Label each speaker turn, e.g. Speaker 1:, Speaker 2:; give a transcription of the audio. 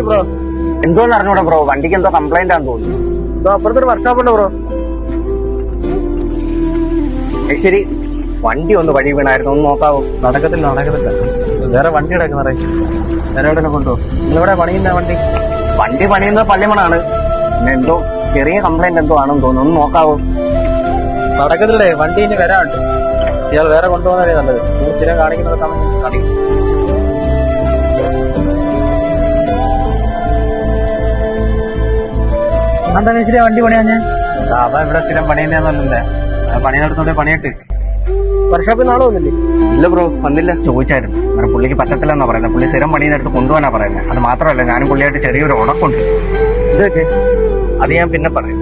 Speaker 1: Bro
Speaker 2: എന്തോന്ന് അറിഞ്ഞൂടെ bro, വണ്ടിക്ക് എന്തോ കംപ്ലൈന്റ് ആണെന്ന് തോന്നുന്നു.
Speaker 1: അപ്പുറത്തൊരു വർക്ക്ഷോപ്പ് ഉണ്ട് ബ്രോ.
Speaker 2: ശരി, വണ്ടി ഒന്ന് വഴി വീണായിരുന്നു, ഒന്ന് നോക്കാവോ?
Speaker 1: നടക്കത്തില്ല. വേറെ വണ്ടി കിടക്കുന്ന വേറെ എവിടെ കൊണ്ടുപോകും? നിങ്ങളിവിടെ പണിയുന്ന
Speaker 2: വണ്ടി പണിയുന്നത് പള്ളിമണാണ്. പിന്നെ എന്തോ ചെറിയ കംപ്ലൈന്റ് എന്തോ ആണെന്ന് തോന്നുന്നു, ഒന്ന് നോക്കാവോ?
Speaker 1: നടക്കത്തില്ലേ, വണ്ടി ഇനി വരാനുണ്ട്. ഇയാൾ വേറെ കൊണ്ടുപോകുന്നതേ നല്ലത്. നിങ്ങൾ സ്ഥിരം കാണിക്കുന്നത് കാണിക്കും. എന്താ ശരി വണ്ടി പണിയാ? ഞാൻ അതാ ഇവിടെ സ്ഥിരം പണിയുന്നല്ലേ, പണിയെടുത്തോണ്ട് പണിയിട്ട്. വർക്ക്ഷോപ്പിൽ നാളെ വന്നില്ലേ?
Speaker 2: ഇല്ല ബ്രോ, വന്നില്ല. ചോദിച്ചായിരുന്നു, അങ്ങനെ പുള്ളിക്ക് പറ്റത്തില്ലെന്നാ പറയുന്നത്. പുള്ളി സ്ഥിരം പണിയെടുത്ത് കൊണ്ടുപോകാനാ പറയുന്നത്. അത് മാത്രമല്ല, ഞാനും പുള്ളിയായിട്ട് ചെറിയൊരു ഉടക്കുണ്ട്.
Speaker 1: ഇതൊക്കെ
Speaker 2: അത് ഞാൻ പിന്നെ പറയും.